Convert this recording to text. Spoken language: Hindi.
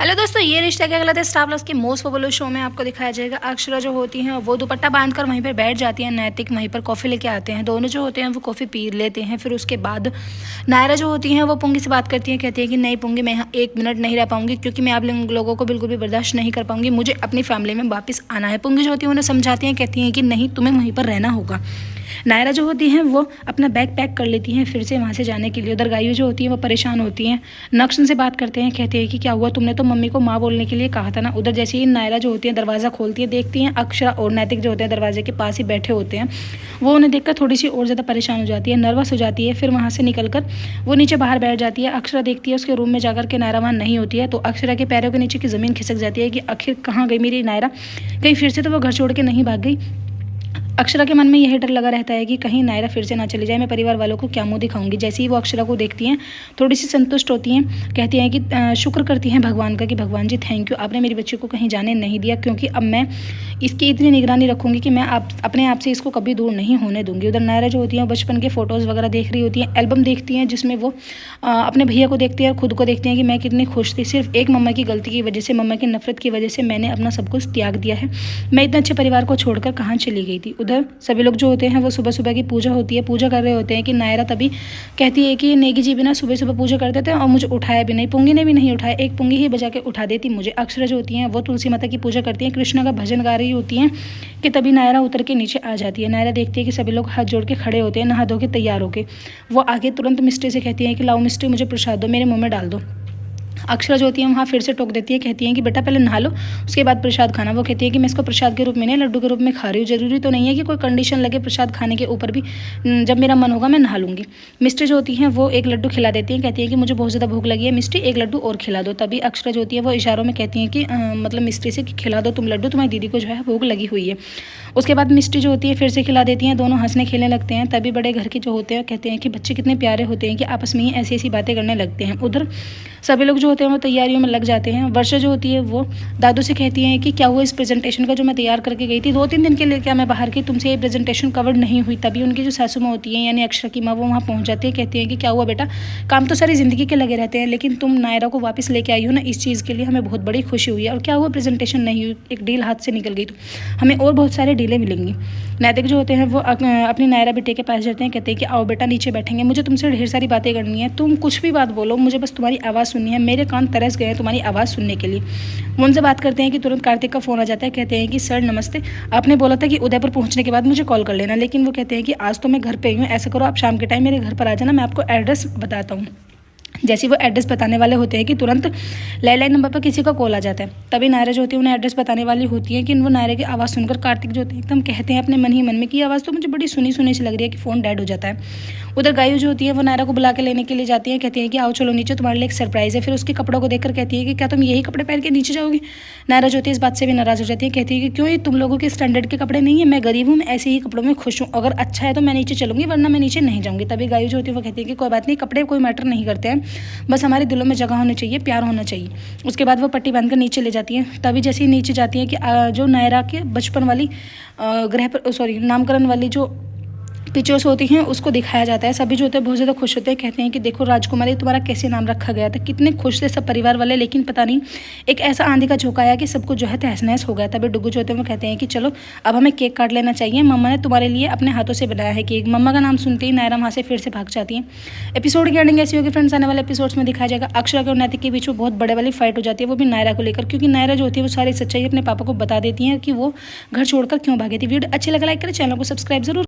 हेलो दोस्तों, ये रिश्ता क्या गलत है स्टार प्लस के मोस्ट पॉपुलर शो में आपको दिखाया जाएगा। अक्षरा जो होती हैं वो दुपट्टा बांधकर वहीं पर बैठ जाती हैं, नैतिक वहीं पर कॉफ़ी लेके आते हैं। दोनों जो होते हैं वो कॉफ़ी पी लेते हैं। फिर उसके बाद नायरा जो होती हैं वो पुंगी से बात करती हैं, कहती है कि नहीं पुंगी, मैं यहाँ 1 मिनट नहीं रह पाऊंगी क्योंकि मैं आप लोगों को बिल्कुल भी बर्दाश्त नहीं कर पाऊंगी, मुझे अपनी फैमिली में वापस आना है। पुंगी जो होती है उन्हें समझाती हैं, कहती हैं कि नहीं, तुम्हें वहीं पर रहना होगा। नायरा जो होती हैं वो अपना बैग पैक कर लेती हैं फिर से वहाँ से जाने के लिए। उधर गायू जो होती हैं वो परेशान होती हैं, नक्श से बात करते हैं, कहते हैं कि क्या हुआ, तुमने तो मम्मी को माँ बोलने के लिए कहा था ना। उधर जैसे ही नायरा जो होती है दरवाज़ा खोलती है, देखती हैं अक्षरा और नैतिक जो होते हैं दरवाजे के पास ही बैठे होते हैं। वो उन्हें देखकर थोड़ी सी और ज़्यादा परेशान हो जाती है, नर्वस हो जाती है। फिर वहाँ से निकल कर वो नीचे बाहर बैठ जाती है। अक्षरा देखती है उसके रूम में जाकर के नायरा वहाँ नहीं होती है, तो अक्षरा के पैरों के नीचे की ज़मीन खिसक जाती है कि आखिर कहाँ गई मेरी नायरा, कहीं फिर से तो वो घर छोड़ के नहीं भाग गई। अक्षरा के मन में यही डर लगा रहता है कि कहीं नायरा फिर से ना चली जाए, मैं परिवार वालों को क्या मुंह दिखाऊंगी। जैसे ही वो अक्षरा को देखती हैं थोड़ी सी संतुष्ट होती हैं, कहती हैं कि शुक्र करती हैं भगवान का कि भगवान जी थैंक यू, आपने मेरी बच्ची को कहीं जाने नहीं दिया, क्योंकि अब मैं इसकी इतनी निगरानी रखूंगी कि मैं अपने आप से इसको कभी दूर नहीं होने दूंगी। उधर नायरा जो होती हैं बचपन के फ़ोटोज़ वगैरह देख रही होती हैं, एल्बम देखती हैं जिसमें वो अपने भैया को देखती हैं और खुद को देखती हैं कि मैं कितनी खुश थी। सिर्फ एक मम्मा की गलती की वजह से, मम्मा की नफरत की वजह से मैंने अपना सब कुछ त्याग दिया है। मैं इतने अच्छे परिवार को छोड़कर कहाँ चली गई थी। उधर सभी लोग जो होते हैं वो सुबह सुबह की पूजा होती है, पूजा कर रहे होते हैं कि नायरा तभी कहती है कि नेगी जी भी ना सुबह सुबह पूजा करते थे और मुझे उठाया भी नहीं, पुंगी ने भी नहीं उठाया, एक पुंगी ही बजा के उठा देती मुझे। अक्षरा जो होती हैं वो तुलसी माता की पूजा करती हैं, कृष्णा का भजन गा रही होती हैं कि तभी नायरा उतर के नीचे आ जाती है। नायरा देखती है कि सभी लोग हाथ जोड़ के खड़े होते हैं, नहा धो के तैयार होके। वो आगे तुरंत मिस्ट्री से कहती है कि लाओ मिस्ट्री, मुझे प्रसाद दो, मेरे मुँह में डाल दो। अक्षरा जो होती है वहाँ फिर से टोक देती है, कहती है कि बेटा पहले नहा लो उसके बाद प्रसाद खाना। वो कहती है कि मैं इसको प्रसाद के रूप में नहीं, लड्डू के रूप में खा रही हूँ, जरूरी तो नहीं है कि कोई कंडीशन लगे प्रसाद खाने के ऊपर भी, जब मेरा मन होगा मैं नहा लूँगी। मिस्ट्री जो होती है वो एक लड्डू खिला देती है, कहती है कि मुझे बहुत ज़्यादा भूख लगी है मिस्ट्री, एक लड्डू और खिला दो। तभी अक्षरा जो होती है वो इशारों में कहती है कि मतलब मिस्ट्री से कि खिला दो तुम लड्डू, तुम्हारी दीदी को जो है भूख लगी हुई है। उसके बाद मिस्ट्री जो होती है फिर से खिला देती हैं, दोनों हंसने खेलने लगते हैं। तभी बड़े घर के जो होते हैं कहते हैं कि बच्चे कितने प्यारे होते हैं कि आपस में ही ऐसी ऐसी बातें करने लगते हैं। उधर सभी लोग जो होते हैं वो तैयारियों में लग जाते हैं। वर्षा जो होती है वो दादू से कहती है कि क्या हुआ इस प्रेजेंटेशन का जो मैं तैयार करके गई थी 2-3 दिन के लिए, क्या मैं बाहर की, तुमसे ये प्रेजेंटेशन कवर नहीं हुई। तभी उनकी जो सासू माँ होती है यानी अक्षरा की माँ वो वहाँ पहुँच जाती है, कहती है कि क्या हुआ बेटा, काम तो सारी ज़िंदगी के लगे रहते हैं, लेकिन तुम नायरा को वापस लेके आई हो ना, इस चीज़ के लिए हमें बहुत बड़ी खुशी हुई है। और क्या हुआ प्रेजेंटेशन नहीं हुई, एक डील हाथ से निकल गई तो हमें और बहुत सारे डीलें मिलेंगी। नैतिक जो होते हैं वो अपनी नायरा बेटे के पास जाते हैं, कहते हैं कि आओ बेटा नीचे बैठेंगे, मुझे तुमसे ढेर सारी बातें करनी है, तुम कुछ भी बात बोलो, मुझे बस तुम्हारी आवाज़ सुननी है, मेरे कान तरस गए हैं तुम्हारी आवाज़ सुनने के लिए। वो उनसे बात करते हैं कि तुरंत कार्तिक का फ़ोन आ जाता है, कहते हैं कि सर नमस्ते, आपने बोला था कि उदयपुर पहुंचने के बाद मुझे कॉल कर लेना, लेकिन वो कहते हैं कि आज तो मैं घर पे ही हूँ, ऐसा करो आप शाम के टाइम मेरे घर पर आ जाना, मैं आपको एड्रेस बताता हूँ। जैसे वो एड्रेस बताने वाले होते हैं कि तुरंत लैंडलाइन नंबर पर किसी का कॉल आ जाता है। तभी नायरा जो होती है उन्हें एड्रेस बताने वाली होती है कि वो नायरा की आवाज़ सुनकर कार्तिक जो होते हैं एकदम कहते हैं अपने मन ही मन में कि आवाज़ तो मुझे बड़ी सुनी सुनी सी लग रही है, कि फ़ोन डेड हो जाता है। उधर गायू जो होती है वो नायरा को बुला के लेने के लिए जाती है, कहती है कि आओ चलो नीचे, तुम्हारे लिए एक सरप्राइज़ है। फिर उसके कपड़ों को देखकर कहती है कि क्या तुम यही कपड़े पहन के नीचे जाओगी। नायरा जो होती है इस बात से भी नाराज़ हो जाती है, कहती है कि क्यों, ये तुम लोगों के स्टैंडर्ड के कपड़े नहीं है, मैं गरीब हूँ, मैं ऐसे ही कपड़ों में खुश हूँ, अगर अच्छा है तो मैं नीचे चलूँगी वरना मैं नीचे नहीं जाऊँगी। तभी गायू जो होती है वो कहती है कि कोई बात नहीं, कपड़े कोई मैटर नहीं करते हैं, बस हमारे दिलों में जगह होनी चाहिए, प्यार होना चाहिए। उसके बाद वो पट्टी बांधकर नीचे ले जाती है। तभी जैसे ही नीचे जाती है कि जो नायरा के बचपन वाली नामकरण वाली जो पिक्चर्स होती हैं उसको दिखाया जाता है। सभी जो होते हैं बहुत ज़्यादा खुश होते हैं, कहते हैं कि देखो राजकुमारी तुम्हारा कैसे नाम रखा गया था, कितने खुश थे सब परिवार वाले, लेकिन पता नहीं एक ऐसा आंधी का झोंका आया कि सब कुछ जो है तहस नहस हो गया। तभी डुग्गू जो होते हैं वो कहते हैं कि चलो अब हमें केक काट लेना चाहिए, मम्मा ने तुम्हारे लिए अपने हाथों से बनाया है केक। मम्मा का नाम सुनते ही नायरा वहाँ से फिर से भाग जाती है। एपिसोड की एंडिंग ऐसी होगी फ्रेंड्स, आने वाले एपिसोड्स में दिखाया जाएगा अक्षरा और नैतिक के बीच में बहुत बड़े वाली फाइट हो जाती है, वो भी नायरा को लेकर, क्योंकि नायरा जो होती है वो सारी सच्चाई अपने पापा को बता देती है कि वो घर छोड़कर क्यों भागी थी। वीडियो अच्छी लगा लाइक करें, चैनल को सब्सक्राइब जरूर।